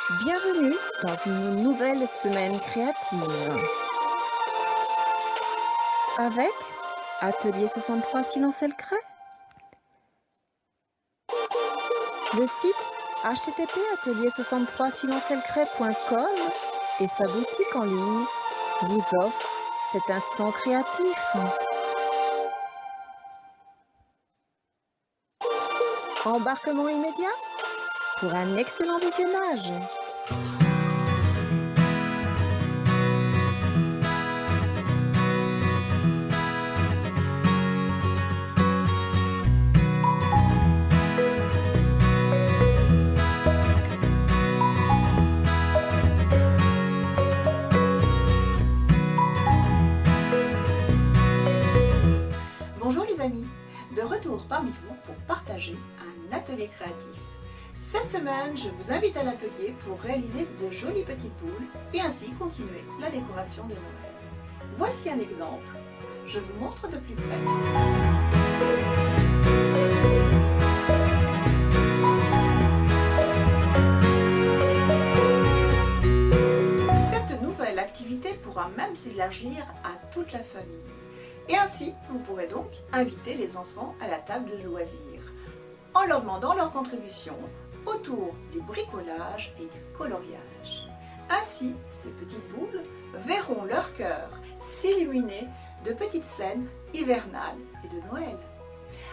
Bienvenue dans une nouvelle semaine créative avec Atelier 63 Silence et le Crêt. Le site http://atelier63silenceelcret.com et sa boutique en ligne vous offrent cet instant créatif. Embarquement immédiat pour un excellent visionnage. Bonjour les amis, de retour parmi vous pour partager un atelier créatif. Cette semaine, je vous invite à l'atelier pour réaliser de jolies petites boules et ainsi continuer la décoration de Noël. Voici un exemple, je vous montre de plus près. Cette nouvelle activité pourra même s'élargir à toute la famille. Et ainsi, vous pourrez donc inviter les enfants à la table de loisirs, en leur demandant leur contribution autour du bricolage et du coloriage. Ainsi, ces petites boules verront leur cœur s'illuminer de petites scènes hivernales et de Noël.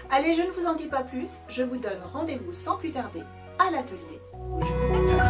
Allez, je ne vous en dis pas plus, je vous donne rendez-vous sans plus tarder à l'atelier où je vous attends.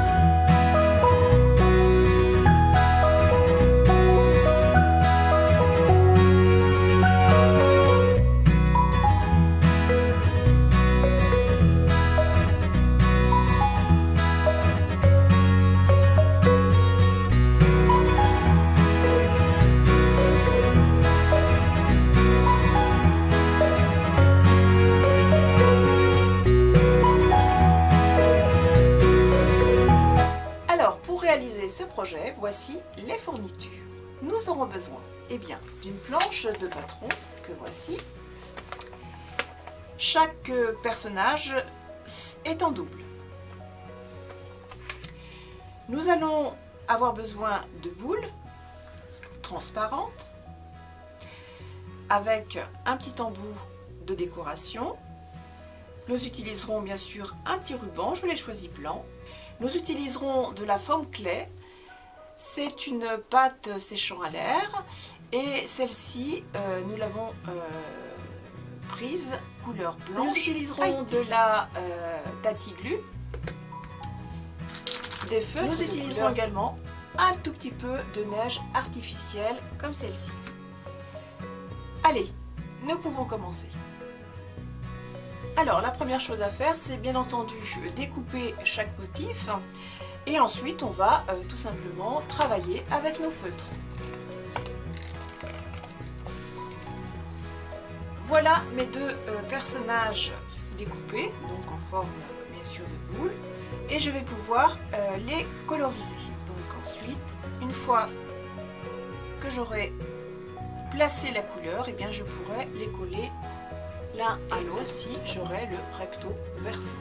Réaliser ce projet, voici les fournitures. Nous aurons besoin d'une planche de patron que voici. Chaque personnage est en double. Nous allons avoir besoin de boules transparentes avec un petit embout de décoration. Nous utiliserons bien sûr un petit ruban, je l'ai choisi blanc. Nous utiliserons de la forme clay, c'est une pâte séchant à l'air et celle-ci nous l'avons prise couleur blanche. Nous utiliserons de la Tati-Glue, des feutres. Nous utiliserons également un tout petit peu de neige artificielle comme celle-ci. Allez, nous pouvons commencer. Alors, la première chose à faire, c'est bien entendu découper chaque motif et ensuite on va tout simplement travailler avec nos feutres. Voilà mes deux personnages découpés, donc en forme bien sûr de boule, et je vais pouvoir les coloriser. Donc ensuite, une fois que j'aurai placé la couleur, eh bien je pourrai les coller l'un à l'autre si j'aurai le recto verso.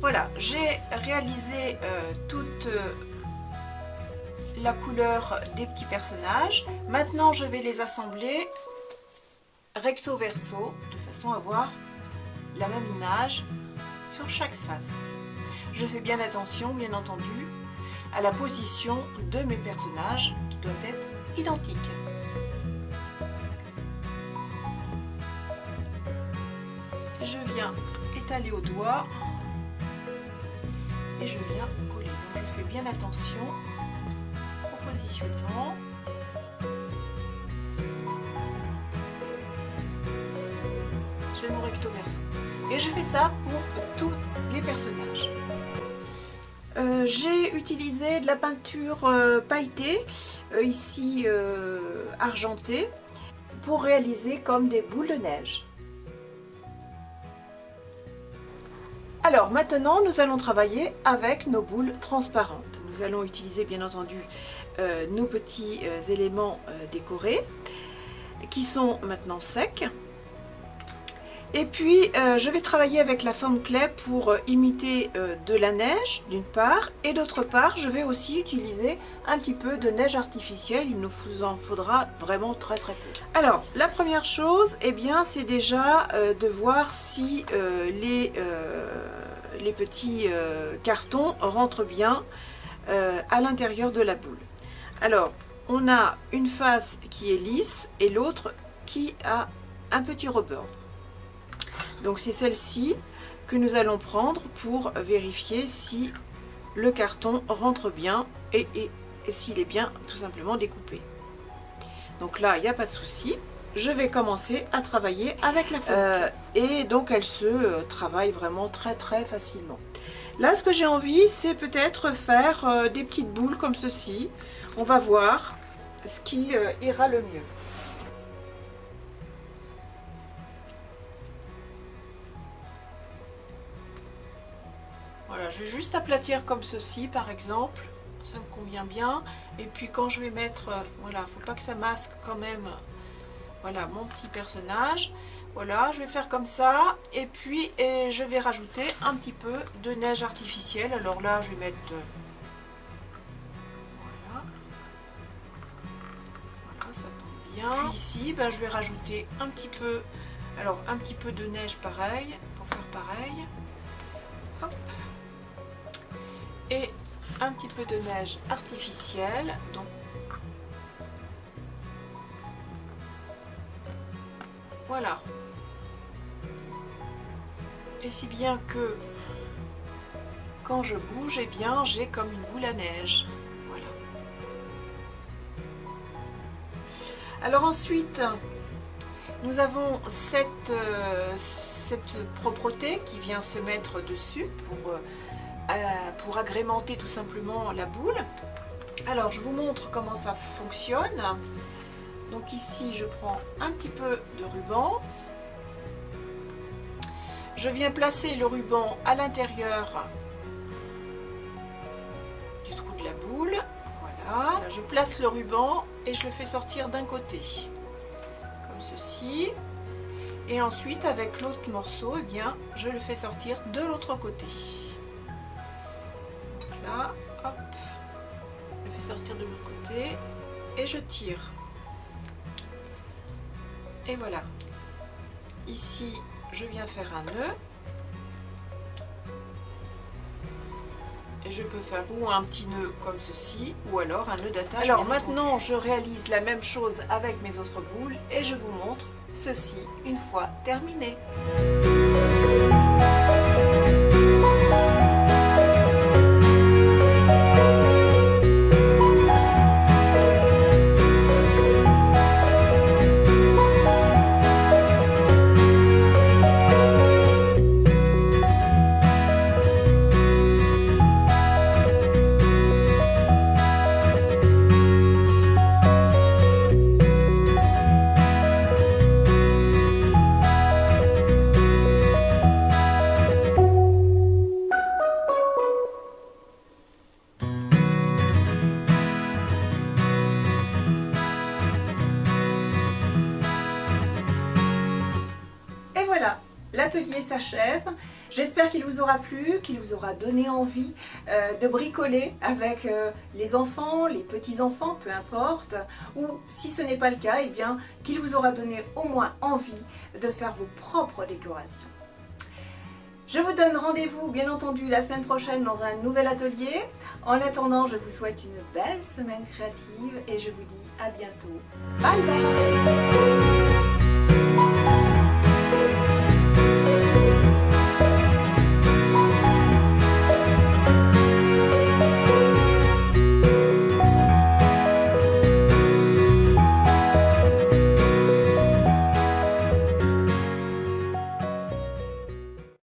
Voilà, j'ai réalisé toutes la couleur des petits personnages. Maintenant, je vais les assembler recto verso, de façon à avoir la même image sur chaque face. Je fais bien attention, bien entendu, à la position de mes personnages qui doivent être identiques. Je viens étaler au doigt et je viens coller. Donc je fais bien attention au positionnement. J'ai mon recto verso. Et je fais ça pour tous les personnages. J'ai utilisé de la peinture pailletée, ici argentée, pour réaliser comme des boules de neige. Alors maintenant, nous allons travailler avec nos boules transparentes. Nous allons utiliser bien entendu nos petits éléments décorés qui sont maintenant secs. Et puis je vais travailler avec la foam clay pour imiter de la neige d'une part, et d'autre part je vais aussi utiliser un petit peu de neige artificielle. Il nous en faudra vraiment très peu. Alors la première chose, eh bien, c'est déjà de voir si les petits cartons rentrent bien à l'intérieur de la boule. Alors on a une face qui est lisse et l'autre qui a un petit rebord. Donc c'est celle-ci que nous allons prendre pour vérifier si le carton rentre bien et s'il est bien tout simplement découpé. Donc là, il n'y a pas de souci. Je vais commencer à travailler avec la foam. Et donc elle se travaille vraiment très facilement. Là, ce que j'ai envie, c'est peut-être faire des petites boules comme ceci. On va voir ce qui ira le mieux. Voilà, je vais juste aplatir comme ceci par exemple, ça me convient bien. Et puis quand je vais mettre, voilà, faut pas que ça masque quand même, voilà, mon petit personnage. Voilà, je vais faire comme ça et puis je vais rajouter un petit peu de neige artificielle. Alors là, je vais mettre, voilà, ça tombe bien. Puis ici, ben, je vais rajouter un petit peu, alors un petit peu de neige pareil, pour faire pareil. Hop. Et un petit peu de neige artificielle. Donc voilà. Et si bien que quand je bouge, eh bien j'ai comme une boule à neige. Voilà. Alors ensuite, nous avons cette propreté qui vient se mettre dessus pour agrémenter tout simplement la boule. Alors je vous montre comment ça fonctionne. Donc ici je prends un petit peu de ruban, je viens placer le ruban à l'intérieur du trou de la boule. Voilà, je place le ruban et je le fais sortir d'un côté comme ceci, et ensuite avec l'autre morceau, eh bien je le fais sortir de l'autre côté. Là, hop, je fais sortir de l'autre côté et je tire. Et voilà. Ici, je viens faire un nœud. Et je peux faire ou un petit nœud comme ceci, ou alors un nœud d'attache. Alors maintenant, je réalise la même chose avec mes autres boules et je vous montre ceci une fois terminé. L'atelier s'achève. J'espère qu'il vous aura plu, qu'il vous aura donné envie de bricoler avec les enfants, les petits-enfants, peu importe, ou si ce n'est pas le cas, eh bien qu'il vous aura donné au moins envie de faire vos propres décorations. Je vous donne rendez-vous bien entendu la semaine prochaine dans un nouvel atelier. En attendant, je vous souhaite une belle semaine créative et je vous dis à bientôt. Bye bye!